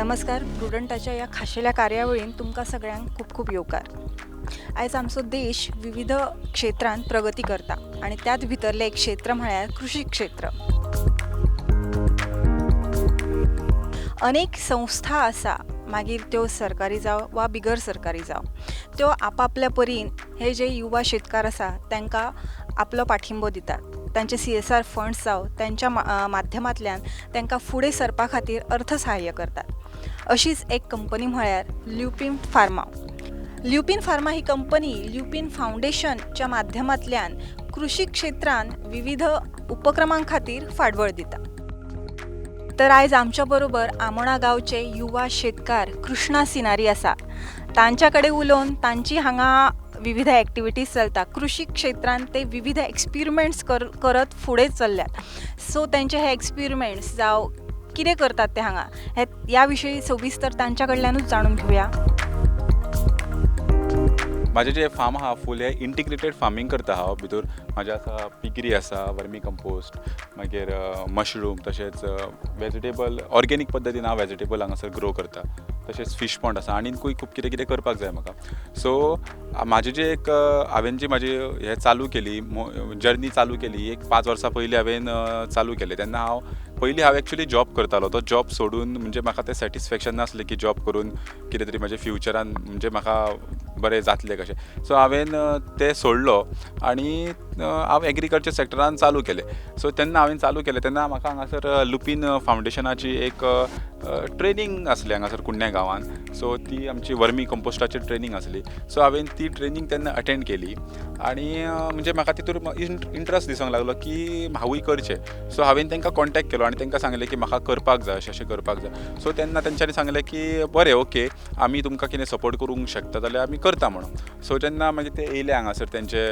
नमस्कार. प्रुडंटाच्या या खाशेल्या कार्यावळीन तुमकां सगळ्यांक खूप खूप येवकार. आयज आमचो देश विविध क्षेत्रांत प्रगती करता आणि त्यात भितरलें एक क्षेत्र म्हळ्यार कृषी क्षेत्र. अनेक संस्था आसा, मागीर त्यो सरकारी जावं वा बिगर सरकारी जावं, त्यो आपापल्या परीन हे जे युवा शेतकार आसा तांकां आपलो पाठिंबो दितात. तांचे CSR फंड्स जावं त्यांच्या माध्यमांतल्यान तांकां फुडें सरपा खातीर अर्थसहाय्य करतात. अशीच एक कंपनी म्हळ्यार ल्युपिन फार्मा. ल्युपिन फार्मा ही कंपनी ल्युपिन फाउंडेशनच्या माध्यमांतल्यान कृषी क्षेत्रांत विविध उपक्रमां खातीर फाटबळ दिता. तर आयज आमच्या बरोबर आमोणा गांवचे युवा शेतकार कृष्णा सिनारी आसा. तांच्या कडेन उलोवन तांची हांगा विविध ॲक्टिविटीज चलता. कृषी क्षेत्रांत ते विविध एक्सपिरिमेंट्स करत फुडें चल्ल्यात. सो तेंचे हे एक्सपिरिमेंट्स जावं कितें करतात ते हांगा ह्या विशयी सविस्तर तांच्या कडल्यानूच जाणून घेवया. माझे जे फार्म आहा फूल हे इंटिग्रेटेड फार्मिंग करता हांव. भितर म्हाजे आसा पिगरी आसा, वर्मी कंपोस्ट, मागीर मशरूम, तशेंच वेजिटेबल ऑर्गेनीक पद्दतीन हांव वेजिटेबल हांगासर ग्रो करता. तशेंच फीश पॉन्ड आसा, आनीकूय खूब कितें कितें करपाक जाय म्हाका. सो म्हाजे जे एक हांवें जी म्हाजी हे चालू केली जर्नी चालू केली एक 5 वर्सां पयलीं हांवें चालू केलें. तेन्ना पयलीं हांव एक्चुली जॉब करतालो. तो जॉब सोडून म्हणजे म्हाका तें सॅटिस्फॅक्शन नासलें की जॉब करून कितें तरी म्हाज्या फ्युचरान म्हणजे म्हाका बरें जातलें कशें. सो हांवें तें सोडलो आनी हांव एग्रीकल्चर सॅक्टरान चालू केलें. सो तेन्ना हांवें चालू केलें तेन्ना म्हाका हांगासर लुपीन फाउंडेशनाची एक ट्रेनींग आसली हांगासर कुडण्या गांवांत. सो ती आमची वर्मी कंपोस्टाची ट्रेनींग आसली. सो हांवें ती ट्रेनींग तेन्ना अटेंड केली आनी म्हणजे म्हाका तितून इंट्रस्ट दिसूंक लागलो की हांवूय करचें. सो हांवें तांकां कॉन्टॅक्ट केलो आनी तांकां सांगलें की म्हाका करपाक जाय, अशें करपाक जाय. सो तेन्ना तेंच्यांनी सांगलें की बरें ओके, आमी तुमकां कितें सपोर्ट करूंक शकता जाल्यार आमी करता म्हणून. सो जेन्ना मागीर ते येयले हांगासर तेंचे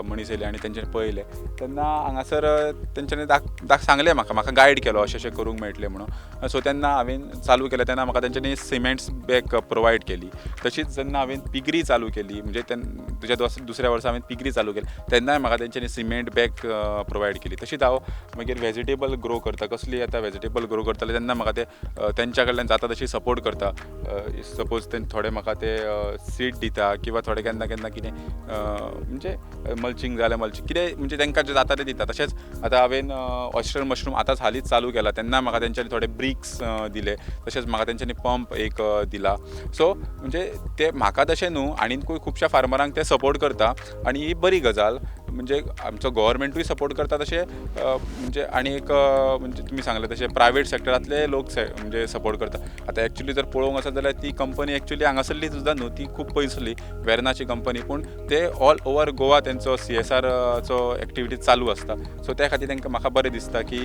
मनीस येयले आनी तेंच्यांनी पळयलें तेन्ना हांगासर तेंच्यांनी सांगलें म्हाका गायड केलो अशें अशें करूंक मेळटलें म्हणून. सो तेन्ना हांवें चालू केलें तेन्ना म्हाका तेंच्यांनी सिमेंट्स बॅग प्रोवायड केली. तशीच जेन्ना हांवें पिगरी चालू केली म्हणजे तुज्या दुसऱ्या वर्सा हांवें पिगरी चालू केली तेन्नाय म्हाका तेंच्यांनी सिमेंट बॅग प्रोवायड केली. तशीच हांव मागीर वेजिटेबल ग्रो करता. कसली आतां वेजिटेबल ग्रो करताले तेन्ना म्हाका ते तेंच्या कडल्यान जाता तशी सपोर्ट करता. सपोज ते थोडे म्हाका ते सीड दिता किंवा थोडे केन्ना केन्ना कितें म्हणजे मल्चिंग जाल्यार मल्चिंग कितें म्हणजे तांकां जें जाता तें दिता. तशेंच आतां हांवें ऑयस्टर मशरूम आतांच हालींच चालू केला तेन्ना म्हाका तेंच्यांनी थोडे ब्रिक्स दिले. तशेंच म्हाका तेंच्यांनी पंप एक दिला. सो म्हणजे ते म्हाका तशें न्हू आनीकूय खुबश्या फार्मरांक ते सपोर्ट करता आनी ही बरी गजाल. म्हणजे आमचो गव्हर्मेंटूय सपोर्ट करता तशें म्हणजे आनी एक म्हणजे तुमी सांगलें तशें प्रायवेट सॅक्टरांतले लोक म्हणजे सपोर्ट करता. आतां एक्चुली जर पळोवंक वचत जाल्यार ती कंपनी एक्चुली हांगासरली सुद्दां न्हू, ती खूब पयसली वेर्नाची कंपनी, पूण ते ऑल ओवर गोवा तेंचो CSR चो एक्टिविटीज चालू आसता. सो त्या खातीर तांकां म्हाका बरें दिसता की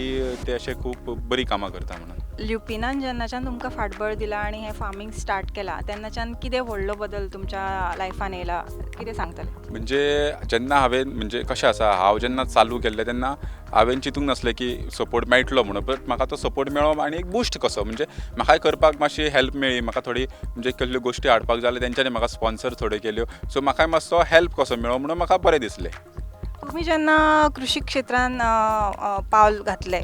ते अशें खूब बरी कामां करता म्हणून. ल्युपिनान जेन्नाच्यान तुमकां फाटबळ दिला आणि हे फार्मिंग स्टार्ट केला तेन्नाच्यान कितें व्हडलो बदल तुमच्या लायफान येयला, कितें सांगतले? म्हणजे जेन्ना हांवें म्हणजे कशें आसा हांव जेन्ना चालू केल्लें तेन्ना हांवें चिंतूंक नासलें की सपोर्ट मेळटलो म्हणून. बट म्हाका तो सपोर्ट मेळ्ळो आनी एक बूस्ट कसो म्हणजे म्हाकाय करपाक मातशी हेल्प मेळ्ळी. म्हाका थोडी म्हणजे कसल्यो गोश्टी हाडपाक जाल्यो तेंच्यांनी म्हाका स्पॉन्सर थोड्यो केल्यो. सो म्हाकाय मातसो हेल्प कसो मेळ्ळो म्हणून म्हाका बरें दिसलें. तुम्ही जेन्ना कृषी क्षेत्रांत पावल घातलें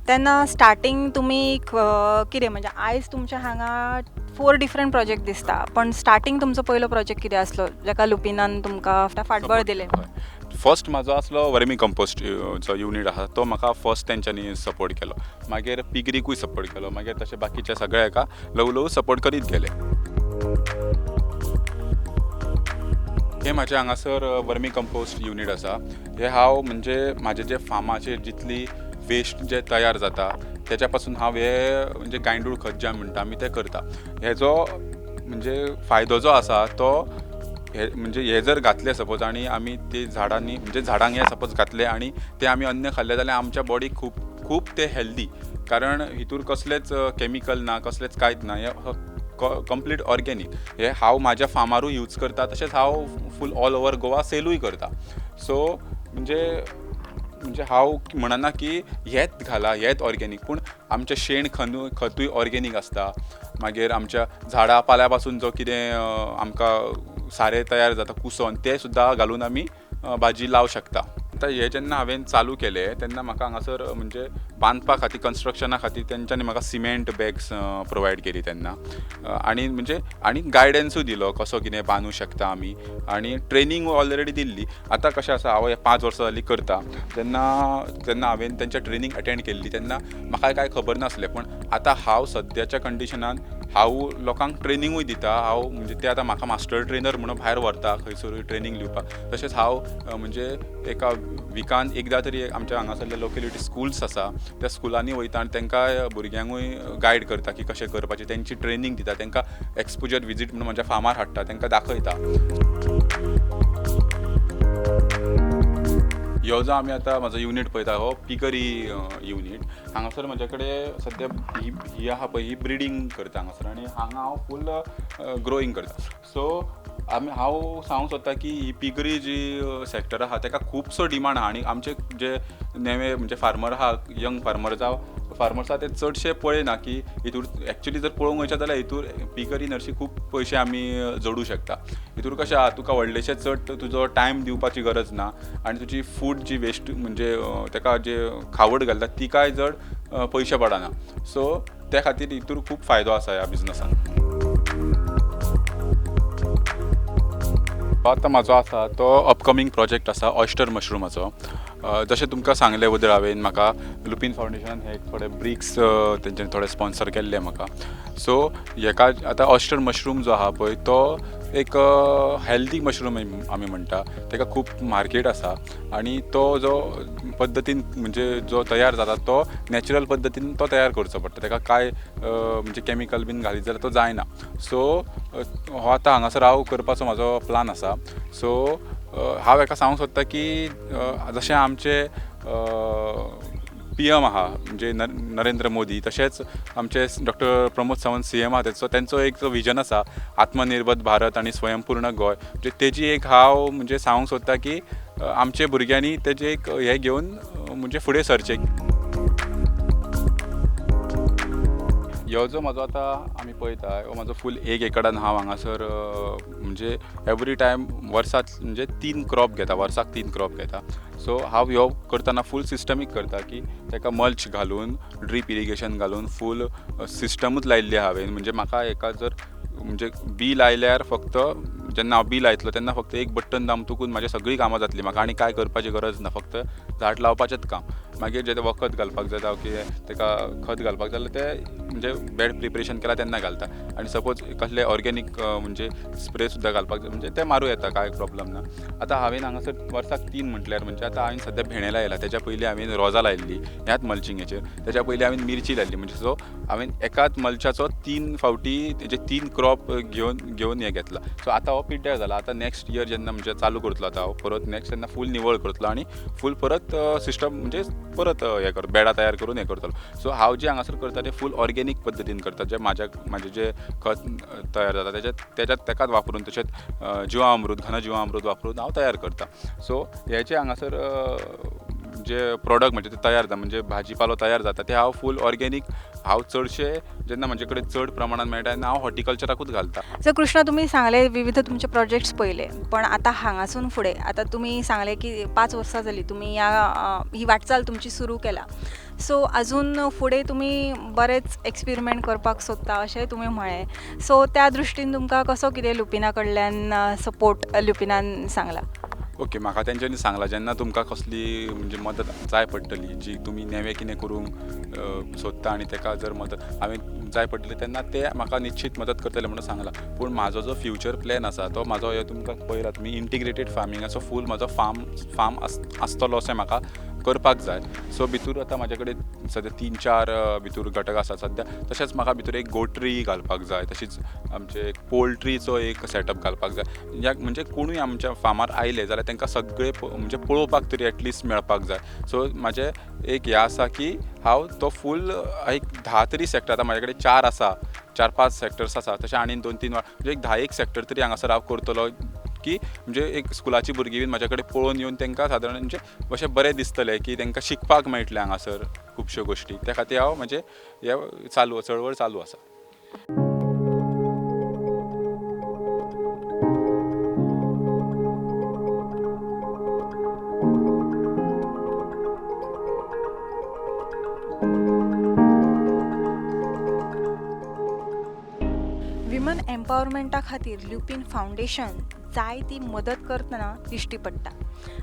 तेन्ना स्टार्टींग तुमी कितें म्हणजे आयज तुमच्या हांगा 4 डिफरंट प्रोजेक्ट दिसता, पण स्टार्टींग तुमचो पयलो प्रोजेक्ट कितें आसलो जाका लुपिनान तुमकां फाटबळ दिलें? फर्स्ट म्हाजो आसलो वर्मी कंपोस्ट जो युनीट आसा तो म्हाका फर्स्ट तेंच्यांनी सपोर्ट केलो. मागीर पिगरीकूय सपोर्ट केलो. मागीर तशें बाकीच्या सगळ्या हाका ल्हव सपोर्ट करीत गेले. हे म्हाजे हांगासर वर्मी कंपोस्ट युनीट आसा. हे हांव म्हणजे म्हाजे जे फार्माचेर जितली वेस्ट जे तयार जाता तेच्या पासून हांव हे म्हणजे गांयडूळ खत जें म्हणटा आमी तें करता. हेजो म्हणजे फायदो जो आसा तो हे म्हणजे हे जर घातले सपोज आनी आमी ते झाडांनी म्हणजे झाडांक हे सपोज घातले आनी ते आमी अन्न खाल्ले जाल्यार आमच्या बॉडीक खूब ते हेल्दी. कारण हितूर कसलेच केमिकल ना, कसलेच कांयच ना. हे कंप्लीट ऑर्गेनीक. हे हांव म्हाज्या फार्मारूय यूज करता तशेंच हांव फूल ऑल ओवर गोवा सेलूय करता. सो म्हणजे हांव म्हणना की हेच घाला हेच ऑर्गेनीक, पूण आमचें शेण खतूय ऑर्गेनीक आसता. मागीर आमच्या झाडां पाल्या पासून जो कितें आमकां सारें तयार जाता कुसोन तें सुद्दां घालून आमी भाजी लावं शकता. आतां हे जेन्ना हांवें चालू केलें तेन्ना म्हाका हांगासर म्हणजे बांदपा खातीर कन्स्ट्रक्शना खातीर तेंच्यांनी म्हाका सिमेंट बॅग्स प्रोवायड केली तेन्ना आनी म्हणजे आनी गायडन्सूय दिलो कसो कितें बांदूं शकता आमी आनी ट्रेनींग ऑलरेडी दिल्ली. आतां कशें आसा हांव 5 वर्सां जालीं करता तेन्ना हांवें तेंच्या ट्रेनींग अटेंड केल्ली तेन्ना म्हाका कांय खबर नासलें पूण आतां हांव सद्याच्या कंडिशनान हांव लोकांक ट्रेनिंगूय दिता. हांव म्हणजे ते आतां म्हाका मास्टर ट्रेनर म्हणून भायर व्हरता खंयसरूय ट्रेनींग दिवपाक. तशेंच हांव म्हणजे एका विकान एकदां तरी आमच्या हांगासरले लोकेलिटी स्कुल्स आसा त्या स्कुलांनी वयता आनी तांकां भुरग्यांकूय गायड करता की कशें करपाचें. तेंची ट्रेनींग दिता तांकां एक्सपोजर विजीट म्हणून म्हज्या फार्मार हाडटा तांकां दाखयता. ह्यो जो आमी आतां म्हजो युनीट पळयता हो पिकरी युनीट. हांगासर म्हजे कडेन सद्या ही आहा पळय ही ब्रिडींग करता हांगासर आनी हांगा हांव फूल ग्रोईंग करता. सो हांव सांगूंक सोदता की ही पिगरी जी सॅक्टर आहा ताका खुबसो डिमांड आहा आनी आमचे जे नेवे म्हणजे फार्मर आहा यंग फार्मर जावं फार्मर्स आहा ते चडशे पळयना की हितूर एक्चुली जर पळोवंक वयचें जाल्यार हितूर पिगरी नर्सी खूब पयशे आमी जोडूं शकता. हितूर कशें आहा तुका व्हडलेशें चड तुजो टायम दिवपाची गरज ना आनी तुजी फूड जी वेस्ट म्हणजे ताका जे खावड घालता ती कांय चड पयशे पडना. सो त्या खातीर हितूर खूब फायदो आसा ह्या बिझनसान. आतां म्हाजो आसा तो अपकमींग प्रोजेक्ट आसा ऑयस्टर मशरूमाचो. जशें तुमकां सांगलें वदर हांवें म्हाका लुपीन फावंडेशनान हे थोडे ब्रिक्स तेंच्यांनी थोडे स्पॉन्सर केल्ले म्हाका. सो हेका आतां ऑयस्टर मशरूम जो आहा पळय तो एक हेल्दी मशरूम आमी म्हणटा. ताका खूब मार्केट आसा आनी तो जो पद्दतीन म्हणजे जो तयार जाता तो नॅचरल पद्दतीन तो तयार करचो पडटा. ताका कांय म्हणजे कॅमिकल बीन घालीत जाल्यार तो जायना. सो हो आतां हांगासर हांव करपाचो म्हाजो प्लान आसा. सो हांव हेका सांगूंक सोदता की जशें आमचे PM आहा म्हणजे नरेंद्र मोदी तशेंच आमचे डॉक्टर प्रमोद सावंत CM आहा तेंचो एक जो विजन आसा आत्मनिर्भर भारत आनी स्वयंपूर्ण गोंय म्हणजे तेजी एक हांव म्हणजे सांगूंक सोदता की आमच्या भुरग्यांनी तेजें एक हें घेवन म्हणजे फुडें सरचें. ह्यो जो म्हाजो आतां आमी पळयता हो म्हाजो फूल 1 एकडान हांव हांगासर म्हणजे एवरी टायम वर्साक म्हणजे 3 क्रॉप घेता वर्साक 3 क्रॉप घेता. सो हांव ह्यो करतना फूल सिस्टमीक करता की ताका मल्च घालून ड्रीप इरिगेशन घालून फूल सिस्टमूच लायिल्ली हांवें. म्हणजे म्हाका हेका जर म्हणजे बी लायल्यार फक्त जेन्ना हांव बी लायतलो तेन्ना फक्त एक बटन दामतुकून म्हाजी सगळीं कामां जातलीं. म्हाका आनी कांय करपाची गरज ना फक्त झाड लावपाचेंच काम. मागीर जें वखद घालपाक जाय जावं कितें ताका खत घालपाक जाय जाल्यार तें म्हणजे बेड प्रिपरेशन केला तेन्ना घालता. आनी सपोज कसले ऑर्गेनीक म्हणजे स्प्रे सुद्दां घालपाक जाय म्हणजे तें मारूं येता कांय प्रॉब्लम ना. आतां हांवें हांगासर वर्साक 3 म्हटल्यार म्हणजे आतां हांवें सद्या भेंडे लायला तेच्या पयलीं हांवें रोजां लायिल्लीं ह्याच मल्चिंगेचेर. तेच्या पयलीं हांवें मिरची लायिल्ली म्हणजे सो हांवें एकाच मल्चाचो 3 फावटी तेजे 3 क्रॉप घेवन हें घेतला. सो आतां हो पिड्ड्यार जाला. आतां नेक्स्ट इयर जेन्ना म्हणजे चालू करतलो आतां हांव परत नेक्स्ट तेन्ना फूल निवळ करतलो आनी फूल परत सिस्टम म्हणजे परत हें कर बेडा तयार करून हें करतलो. सो हांव जें हांगासर करता तें फूल ऑर्गेनीक पद्दतीन करता. जें म्हाजें जें खत तयार जाता तेकाच वापरून तशेंच जिवामृत घनजिवामृत वापरून हांव तयार करता. सो हेचे हांगासर जे प्रॉडक्ट म्हणजे ते तयार जाता म्हणजे भाजी पालो तयार जाता ते हांव फूल ऑर्गेनीक हांव चडशे जेन्ना म्हजे कडेन चड प्रमाणात मेळटा तेन्ना हांव हॉर्टिकल्चराकूच घालता. सो कृष्णा तुम्ही सांगले विविध तुमचे प्रोजेक्ट्स पळयले पण आतां हांगासून फुडें आतां तुमी सांगले की 5 वर्सां जालीं तुमी ही वाटचाल तुमची सुरू केला. सो अजून फुडें तुमी बरेच एक्सपेरिमेंट करपाक सोदता अशेंय तुमी म्हळें. सो त्या दृश्टीन तुमकां कसो कितें लुपिना कडल्यान सपोर्ट लुपिनान सांगला? ओके म्हाका तेंच्यांनी सांगलां जेन्ना तुमकां कसली म्हणजे मदत जाय पडटली जी तुमी नेवें कितें करूंक सोदता आनी ताका जर मदत हांवें जाय पडटली तेन्ना ते म्हाका निश्चित मदत करतले म्हणून सांगलां. पूण म्हाजो जो फ्युचर प्लॅन आसा तो म्हाजो हे तुमकां पळयला तुमी इंटिग्रेटेड फार्मिंगाचो फूल म्हाजो फार्म आसतलो अशें म्हाका करपाक जाय. सो भितूर आतां म्हाजे कडेन सद्या 3-4 भितूर घटक आसा सद्या. तशेंच म्हाका भितूर एक गोट्री घालपाक जाय तशीच आमचे एक पोल्ट्रीचो एक सेटअप घालपाक जाय. म्हणजे कोणूय आमच्या फार्मार आयले जाल्यार तांकां सगळे म्हणजे पळोवपाक तरी एटलिस्ट मेळपाक जाय. सो म्हाजें एक हें आसा की हांव तो फूल एक 10 तरी सेक्टर आतां म्हाजे कडेन 4 आसा 4-5 सेक्टर्स आसा तशें आनी 2-3 म्हणजे एक 10 सेक्टर तरी हांगासर हांव करतलो की म्हणजे एक स्कुलाची भुरगीं बीन म्हाजे कडेन पळोवन येवन तांकां सादारण म्हणजे अशें बरें दिसतलें की तांकां शिकपाक मेळटलें हांगासर खुबश्यो गोश्टी. त्या खातीर हांव म्हणजे हे चळवळ चालू आसा. विमन एम्पावरमेंटा खातीर ल्युपीन फावंडेशन जाय ती मदत करतना दिश्टी पडटा.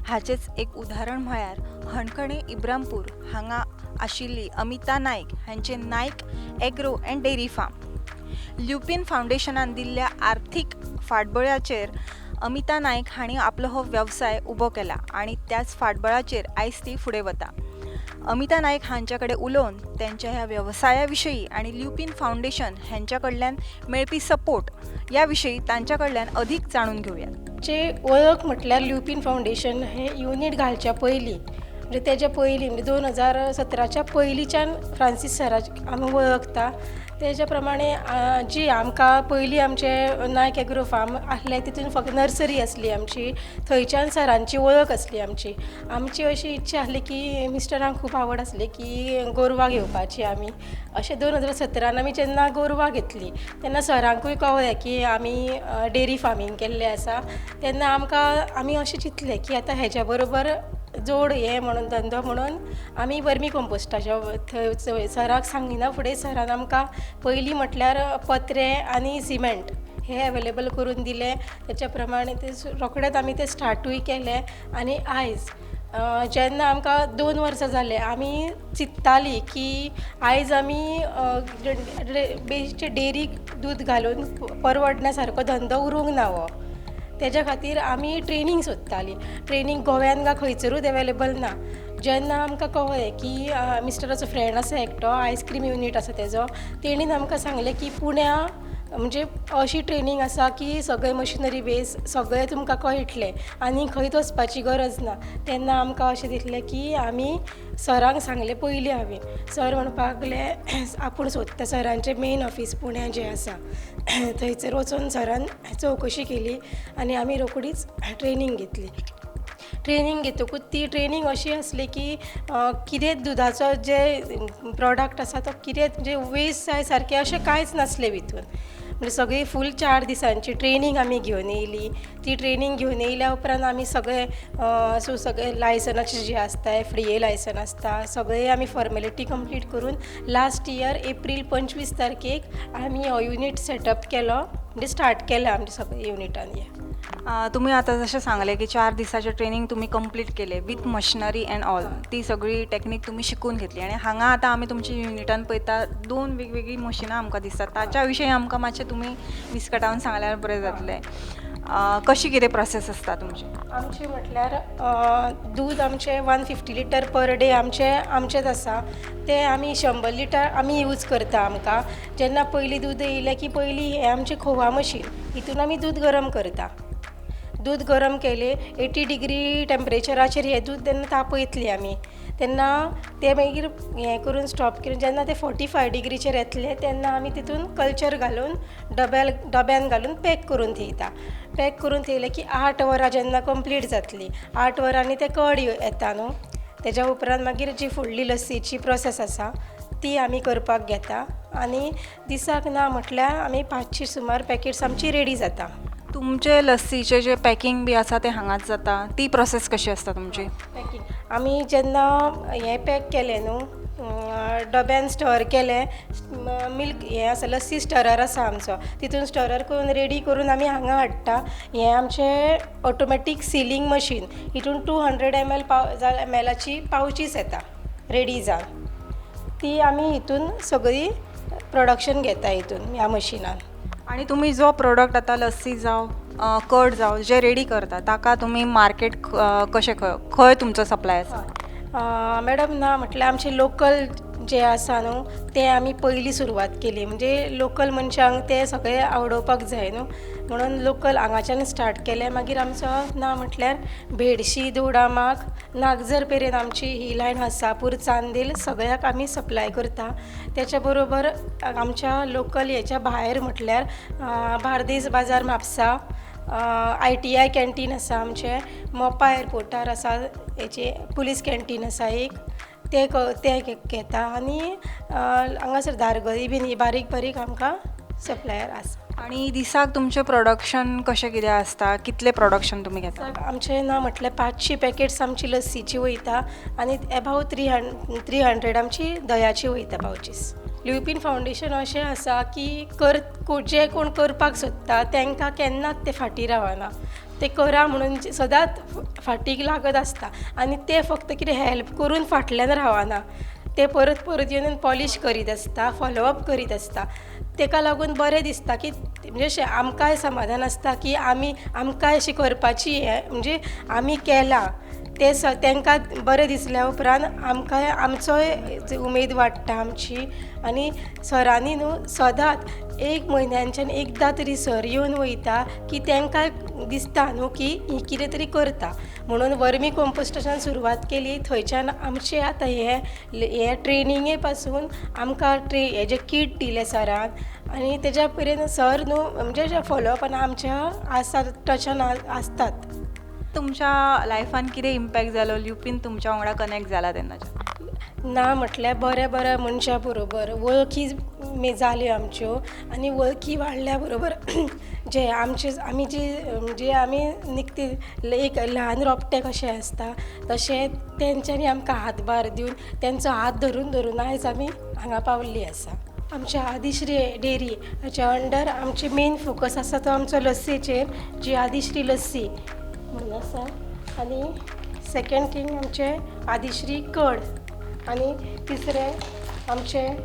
हाचेच एक उदाहरण म्हळ्यार हणकणे इब्रामपूर हांगा आशिल्ली अमिता नायक हांचे Nayak agro and dairy farm. Lupin फावंडेशनान दिल्ल्या आर्थीक फाटबळाचेर अमिता नायक हांणी आपलो हो वेवसाय उबो केला आनी त्याच फाटबळाचेर आयज ती फुडें वता. अमिता नायक हांचे कडेन उलोवन त्यांच्या ह्या वेवसाया विशयी आनी ल्युपीन फावंडेशन हांच्या कडल्यान मेळपी सपोर्ट ह्या विशयी तांच्या कडल्यान अदीक जाणून घेवया. चे वळख म्हटल्यार ल्युपीन फावंडेशन हे युनिट घालच्या पयलीं म्हणजे तेच्या पयलीं म्हणजे 2017च्या पयलींच्यान फ्रांसीस सराक आमी वळखता. तेच्या प्रमाणे जी आमकां पयलीं आमचे नायक एग्रो फार्म आसले तितून फक्त नर्सरी आसली आमची, थंयच्यान सरांची वळख आसली आमची अशी इच्छा आसली की मिस्टरांक खूब आवड आसली की गोरवां घेवपाची आमी. अशें 2017 आमी जेन्ना गोरवां घेतली तेन्ना सरांकूय कळ्ळें की आमी डेरी फार्मींग केल्लें आसा. तेन्ना आमी अशें चिंतलें की आतां हेच्या बरोबर जोड हे म्हणून धंदो म्हणून आमी वर्मी कंपोस्टाचो थंय सराक सांगिना फुडें सरान आमकां पयलीं म्हटल्यार पत्रे आनी सिमेंट हे अवेलेबल करून दिले. तेच्या प्रमाणे ते रोखडेंच आमी ते स्टार्टूय केले आनी आयज जेन्ना आमकां 2 वर्सां जाले आमी चिंत्तालीं की आयज आमी बेश्टे डेरीक दूद घालून परवडण्या सारको धंदो उरूंक ना हो. तेच्या खातीर आमी ट्रेनींग सोदतालीं. ट्रेनींग गोव्यान काय खंयसरूच अवेलेबल ना. जेन्ना आमकां कळ्ळें की मिस्टराचो फ्रेंड आसा एकटो आयस्क्रीम युनीट आसा तेजो, तेणीन आमकां सांगलें की पुण्या म्हणजे अशी ट्रेनींग आसा की सगळे मशिनरी बेस सगळें तुमकां कळटलें आनी खंयच वचपाची गरज ना. तेन्ना आमकां अशें दिसलें की आमी सरांक सांगलें पयलीं हांवें. सर म्हणपाक लागले आपूण सोदता. सरांचें मेन ऑफीस पुण्यां जें आसा थंयसर वचून सरान चवकशी केली आनी आमी रोखडीच ट्रेनींग घेतली. ट्रेनींग घेतकूच ती ट्रेनींग अशी आसली की कितें दुदाचो जे प्रॉडक्ट आसा तो कितें जे वेस्ट जाय सारकें अशें कांयच नासलें भितून. म्हणजे सगळी फूल 4 दिसांची ट्रेनींग आमी घेवन येयली. ती ट्रेनींग घेवन येयल्या उपरांत आमी सगळे लायसनाचे जे आसता FDA लायसन आसता सगळे आमी फॉर्मेलिटी कंप्लीट करून लास्ट इयर एप्रील 25 तारखेक आमी हो युनीट सेटअप केलो म्हणजे स्टार्ट केलें आमच्या सगळ्या युनिटान. तुम्ही आता जसे सांगले की 4 दिसाचे ट्रेनिंग तुम्ही कंप्लीट केले विथ मशिनरी अँड ऑल. ती सगळी टेक्नीक तुम्ही शिकून घेतली आणि हांगा आता आमी तुमच्या युनिटान पळयता 2 वेगवेगळी मशिनां आमकां दिसतात. ताच्या विशयी आमकां मातशें तुमी विस्कटावन सांगल्यार बरें जातलें. कशी कितें प्रोसेस आसता तुमची? आमचे म्हटल्यार दूद आमचें 150 लिटर पर डे आमचेंच आसा. ते आमी 100 लिटर आमी यूज करता. आमकां जेन्ना पयलीं दूद येयलें की पयलीं हें आमचें खोवा मशीन हितून आमी दूद गरम करता. दूद गरम केलें 80 डिग्री टेम्परेचराचेर हें दूद तेन्ना तापयतलीं आमी. तेन्ना ते मागीर हें करून स्टॉप करून जेन्ना ते 45 डिग्रीचेर येतले तेन्ना आमी तितून कल्चर घालून डब्यान घालून पॅक करून थेयता. पॅक करून थेयलें की 8 वरां जेन्ना कंप्लीट जातलीं 8 वरांनी ते कड येता न्हू. तेच्या उपरांत मागीर जी फुडली लस्सीची प्रोसेस आसा ती आमी करपाक घेता आनी दिसाक ना म्हटल्यार आमी 500 सुमार पॅकेट्स आमची रेडी जाता. तुमचे लस्सीचे जे पॅकिंग बी आसा ते हांगाच जाता. ती प्रोसेस कशी आसता तुमची? पॅकिंग आमी जेन्ना हें पॅक केलें न्हू डब्यान स्टर केलें मिल्क हें आसा लस्सी स्टरर आसा आमचो तितून स्टरर करून रेडी करून आमी हांगा हाडटा. हें आमचें ऑटोमॅटीक सिलींग मशीन हितून 200 ml पावचीस येता रेडी जावन. ती आमी हितून सगळी प्रोडक्शन घेता हितून ह्या मशिनान. आणि तुम्ही जो प्रोडक्ट आता लस्सी जावं कड जावं जे रेडी करता ताका तुम्ही मार्केट कशें खंय तुमचो सप्लाय आसा? मॅडम ना म्हटल्यार आमचे लोकल जे आसा न्हू ते आमी पयलीं सुरवात केली. म्हणजे लोकल मनशांक ते सगळे आवडोवपाक जाय न्हू म्हणून लोकल हांगाच्यान स्टार्ट केलें. मागीर आमचो ना म्हटल्यार भेडशी दोडामार्ग नागजर पेरेन आमची ही लायन हासापूर चांदेल सगळ्याक आमी सप्लाय करता. त्याच्या बरोबर आमच्या लोकल हेच्या भायर म्हटल्यार बार्देस बाजार म्हापसा ITI कॅन्टीन आसा आमचें, मोपा एअरपोर्टार आसा हेचे पुलीस कॅन्टीन आसा एक ते घेता आनी हांगासर धारगळी बीन ही बारीक बारीक आमकां सप्लायर आसा. आणि दिसाक तुमचें प्रोडक्शन कशें कितें आसता? कितले प्रोडक्शन तुमी घेता? आमचें ना म्हटल्यार 500 पॅकेट्स आमची लस्सीची वयता आनी अबावट 300 आमची दह्याची वयता पावचीस. ल्युपीन फावंडेशन अशें आसा की जे कोण करपाक सोदता तांकां केन्नाच ते फाटीं रावना. ते करा म्हणून सदांच फाटीक लागत आसता आनी ते फक्त कितें हेल्प करून फाटल्यान रावना. ते परत परत येवन पॉलिश करीत आसता, फॉलोअप करीत आसता. ताका लागून बरें दिसता की म्हणजे अशें आमकांय समाधान आसता की आमकांय अशी करपाची म्हणजे आमी केलां ते तांकां बरें दिसल्या उपरांत आमकांय आमचोय उमेद वाडटा आमची. आनी सरांनी न्हू सदांच 1 म्हयन्याच्यान एकदां तरी सर येवन वयता की तांकां दिसता न्हू की ही कितें तरी करता म्हणून वर्मी कंपोस्टाच्यान सुरवात केली. थंयच्यान आमचे आतां हे ट्रेनिंगे पासून आमकां हेजे किट दिले सरान आनी तेज्या पर्यंत सर न्हू म्हणजे फॉलोअपान आमच्या आसता टचान आसतात. तुमच्या लायफान कितें इम्पॅक्ट जालो ल्युपीन तुमच्या वांगडा कनेक्ट जाला तेन्नाच्या? ना म्हटल्यार बऱ्या मनशां बरोबर वळखी जाल्यो आमच्यो आनी वळखी वाडल्या बरोबर आमी निकती एक ल्हान रोपटे कशें आसता तशें तेंच्यांनी आमकां हातभार दिवन तेंचो हात धरून आयज आमी हांगा पावल्लीं आसा. आमच्या आदिश्री डेरी हाच्या अंडर आमचे मेन फोकस आसा तो आमचो लस्सीचेर, जी आदिश्री लस्सी म्हणून आसा. आनी सेकेंड थिंग आमचे आदिश्री कड आनी तिसरें आमचें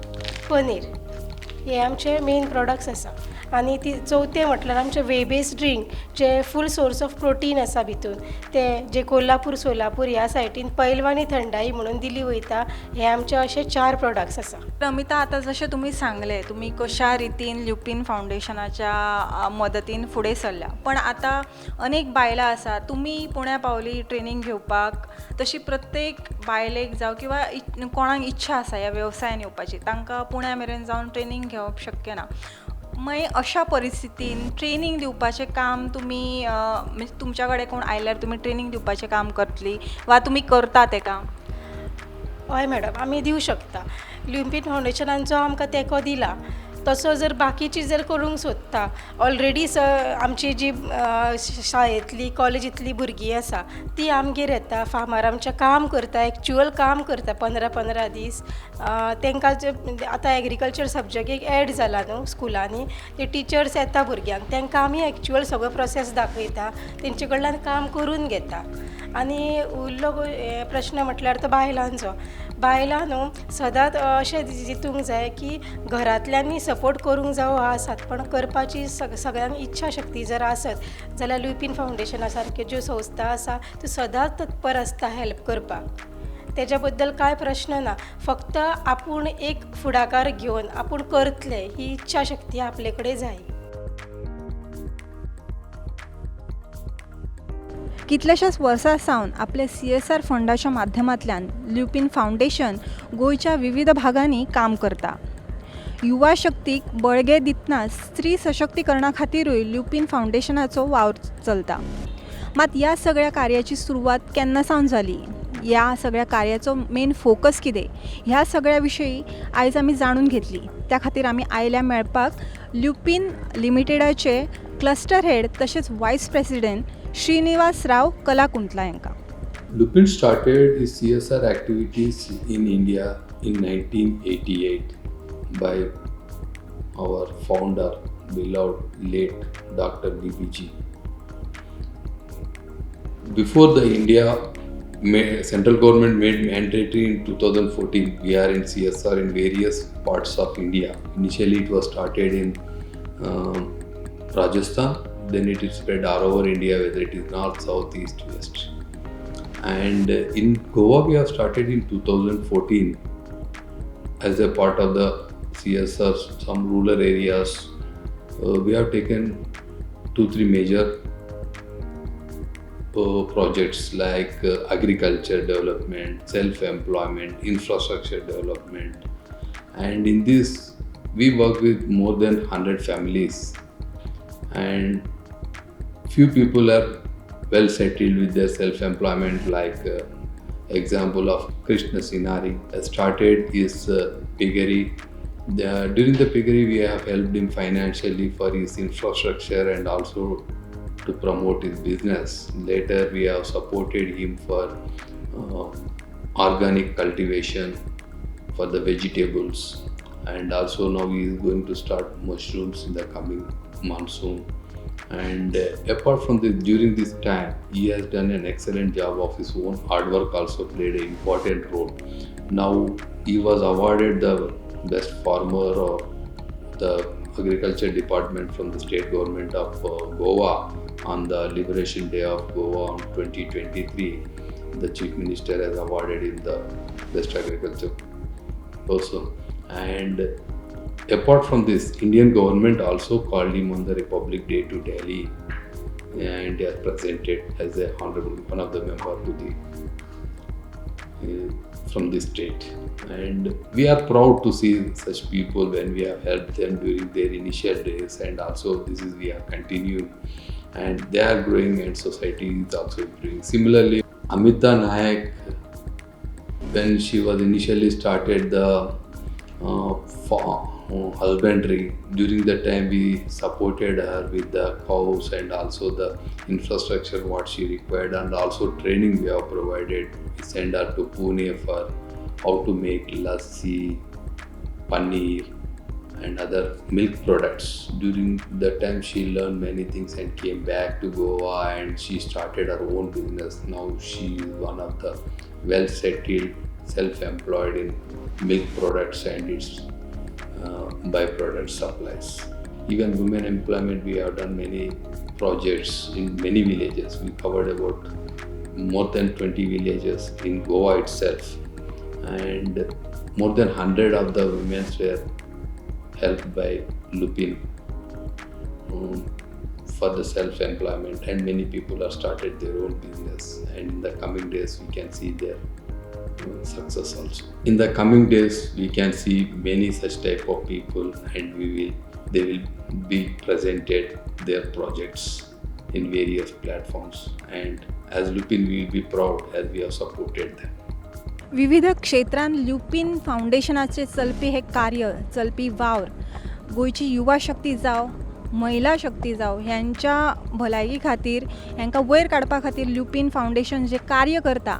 पनीर. हे आमचे मेन प्रॉडक्ट्स आसा. आनी चवथें म्हटल्यार आमचें वे बेस्ड ड्रिंक जे फूल सोर्स ऑफ प्रोटीन आसा भितून ते जे कोल्हापूर सोलापूर ह्या सायटीन पैलवानी थंडाई म्हणून दिली वयता. हे आमचे अशे 4 प्रॉडक्ट्स आसा. अमिता, आता जशें तुमी सांगले तुमी कशा रितीन ल्युपीन फावंडेशनाच्या मदतीन फुडें सरल्या, पण आतां अनेक बायलां आसा. तुमी पुण्या पावली ट्रेनींग घेवपाक, तशी प्रत्येक बायलेक जावं किंवा कोणाक इच्छा आसा ह्या वेवसायान येवपाची, तांकां पुण्या मेरेन जावन ट्रेनींग घेवप शक्य ना. मागीर अशा परिस्थितीन ट्रेनींग दिवपाचें काम तुमी म्हणजे तुमच्या कडेन कोण आयल्यार तुमी ट्रेनींग दिवपाचें काम करतली वा तुमी करता तें काम? हय मॅडम, आमी दिवं शकता. ल्युपीन फावंडेशनान जो आमकां तेंको दिला तसो जर बाकीची जर करूंक सोदता, ऑलरेडी आमची जी शाळेंतली कॉलेजींतली भुरगीं आसा ती आमगेर येता, फार्मार आमचें काम करता, एक्चुअल काम करता 15-15 दीस. तांकां आतां एग्रीकल्चर सब्जॅक्ट एक एड जाला न्हू स्कुलांनी, ते टिचर्स येता भुरग्यांक, तांकां आमी एक्चुअल सगळो प्रोसेस दाखयता, तेंचे कडल्यान काम करून घेता. आनी उरलो प्रश्न म्हटल्यार तो बायलां न्हू सदांच अशें चिंतूंक जाय की घरांतल्यांनी सपोर्ट करूंक जावो आसात, पण करपाची सगळ्यांक इच्छा शक्ती जर आसत जाल्यार ल्युपीन फावंडेशना सारक्यो ज्यो संस्था आसा त्यो सदांच तत्पर आसता हेल्प करपाक. तेज्या बद्दल कांय प्रश्न ना. फक्त आपूण एक फुडाकार घेवन आपूण करतले ही इच्छा शक्ती आपले कडेन जाय. कितल्याशाच वर्सां सावन आपल्या CSR फंडाच्या माध्यमांतल्यान ल्युपीन फावंडेशन गोंयच्या विविध भागांनी काम करता. युवा शक्तीक बळगें दितना स्त्री सशक्तीकरणा खातीरूय ल्युपीन फावंडेशनाचो वावर चलता. मात ह्या सगळ्या कार्याची सुरवात केन्ना सावन जाली, ह्या सगळ्या कार्याचो मेन फोकस कितें, ह्या सगळ्या विशयी आयज आमी जाणून घेतली. त्या खातीर आमी आयल्या मेळपाक ल्युपीन लिमिटेडाचे क्लस्टर हेड तशेंच वायस प्रेसिडेंट श्रीनिवास राव कलाकुंतला हांकां. Lupin started his CSR activities in India in 1988 by our founder, beloved late Dr. BBG. Before the central government made mandatory in 2014, we are in CSR in various parts of India. Initially it was started in Rajasthan, then it is spread all over India, whether it is north, south, east, west. And in Goa we have started in 2014 as a part of the CSR, some rural areas. We have taken 2-3 major projects like agriculture development, self-employment, infrastructure development, and in this we work with more than 100 families, and few people are well settled with their self-employment. Like example of Krishna Sinari has started his piggery. During the piggery we have helped him financially for his infrastructure and also to promote his business. Later we have supported him for organic cultivation for the vegetables. and also now he is going to start mushrooms in the coming monsoon. And apart from this, during this time, he has done an excellent job of his own. Hard work also played an important role. Now he was awarded the best farmer or the agriculture department from the state government of Goa on the Liberation Day of Goa on 2023. The chief minister has awarded him the best agriculture person. And apart from this, Indian government also called him on the Republic Day to Delhi, and he has presented as a honorable one of the member to the from this state. And we are proud to see such people when we have helped them during their initial days, and also this is we are continuing, and they are growing and society is also growing. Similarly, Amita Nayak, when she was initially started the husbandry, during the time we supported her with the cows and also the infrastructure what she required, and also training we have provided. We send her to Pune for how to make lassi, paneer and other milk products. During the time she learned many things and came back to Goa, and she started her own business. Now she is one of the well settled, self-employed in milk products and its byproduct supplies. Even women employment, we have done many projects in many villages. We covered about more than 20 villages in Goa itself, and more than 100 of the women were helped by Lupin for the self-employment, and many people have started their own business, and in the coming days we can see their success also. In the coming days we can see many such type of people, and they will be presented their projects in various platforms, and as Lupin we will be proud as we have supported them. विविध क्षेत्रांत ल्युपीन फाउंडेशनाचे चलपी हे कार्य, चलपी वावर गोंयची युवा शक्ती जावं, महिला शक्ती जावं, ह्यांच्या भलायकी खातीर, ह्यांका वयर काडपा खातीर ल्युपीन फाउंडेशन जे कार्य करता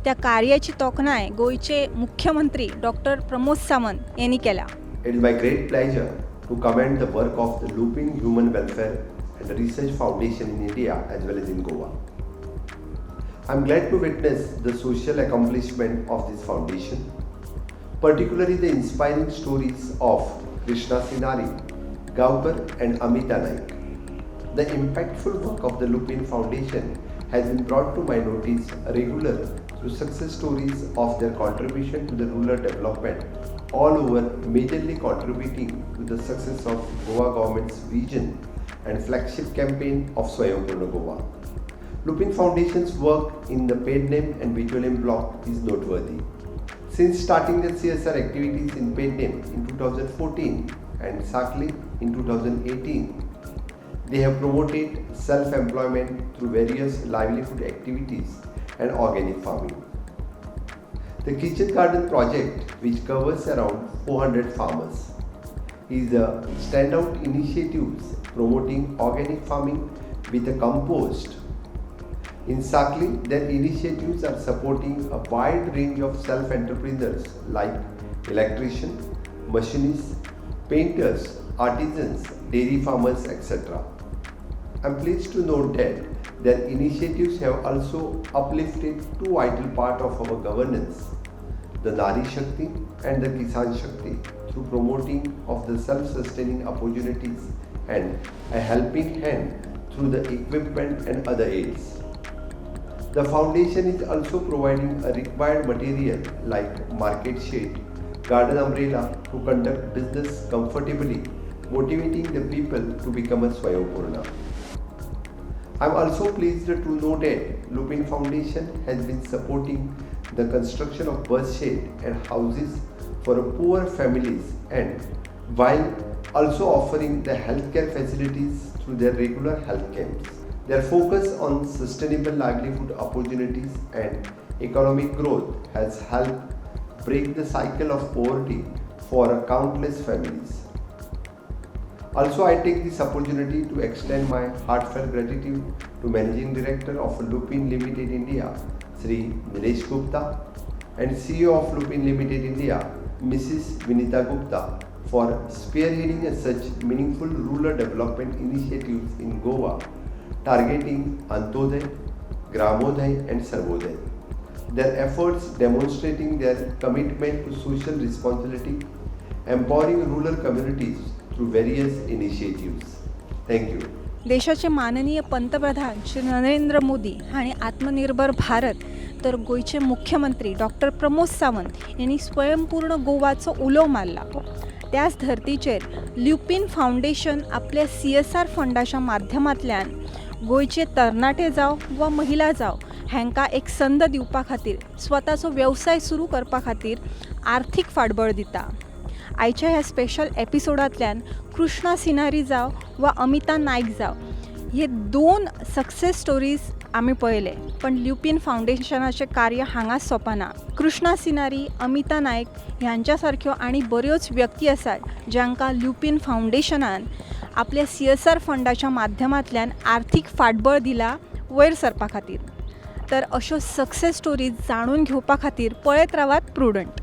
त्या कार्याची तोखणाय गोंयचे मुख्यमंत्री डॉक्टर प्रमोद सावंत यांनी केला. It is my great pleasure to commend the work of the Lupin Human Welfare and Research Foundation in India as well as in Goa. I am glad to witness the social accomplishment of this foundation, particularly the inspiring stories of Krishna Sinari, Gaukar and Amita Naik. The impactful work of the Lupin Foundation has been brought to my notice regularly through success stories of their contribution to the rural development all over, majorly contributing to the success of Goa government's vision and flagship campaign of Swayambhurna Goa. Lupin Foundation's work in the paid name and visual name block is noteworthy. Since starting their CSR activities in paid name in 2014 and Sakli in 2018, they have promoted self-employment through various livelihood activities and organic farming. The Kitchen Garden project, which covers around 400 farmers, is a standout initiative promoting organic farming with a compost. In Sakli, their initiatives are supporting a wide range of self-entrepreneurs like electricians, machinists, painters, artisans, dairy farmers, etc. I am pleased to note that their initiatives have also uplifted two vital parts of our governance, the Nari Shakti and the Kisan Shakti, through promoting of the self-sustaining opportunities and a helping hand through the equipment and other aids. The foundation is also providing a required material like market shade, garden umbrella to conduct business comfortably, motivating the people to become a Swayambhurna. I am also pleased to know that Lupin Foundation has been supporting the construction of bus shed and houses for poor families, and while also offering the healthcare facilities through their regular health camps. Their focus on sustainable livelihood opportunities and economic growth has helped break the cycle of poverty for countless families. Also, I take this opportunity to extend my heartfelt gratitude to Managing Director of Lupin Limited India, Sri Nilesh Gupta, and CEO of Lupin Limited India, Mrs. Vinita Gupta, for spearheading such meaningful rural development initiatives in Goa, targeting Antoday, Gramoday, and Sarvodaya. Their efforts demonstrating their commitment to social responsibility, empowering rural communities through various initiatives. Thank you. देशाचे माननीय पंतप्रधान श्री नरेंद्र मोदी आणि आत्मनिर्भर भारत तर गोयचे मुख्यमंत्री doctor Pramod Sawant यांनी स्वयंपूर्ण गोवाचो उलो मारला. त्याच धर्तीचेर ल्युपिन फाउंडेशन आपल्या CSR फंडाच्या माध्यमांतल्यान गोयचे तरणाटे जावं वा महिला जावं हांकां एक संद दिवपा खातीर स्वताचो वेवसाय सुरू करपा खातीर आर्थीक फाटबळ दिता. आयच्या ह्या स्पेशल एपिसोडांतल्यान कृष्णा सिनारी जावं वा अमिता नायक जावं हे 2 सक्सेस स्टोरीज आमी पळयले, पण ल्युपिन फाउंडेशनाचें कार्य हांगाच सोंपना. कृष्णा सिनारी, अमिता नायक ह्यांच्या सारक्यो आनी बऱ्योच व्यक्ती आसात जांकां ल्युपिन फाउंडेशनान आपल्या CSR फंडाच्या माध्यमांतल्यान आर्थीक फाटबळ दिला वयर सरपा खातीर. तर अश्यो सक्सेस स्टोरीज जाणून घेवपा खातीर पळयत रावात प्रुडंट.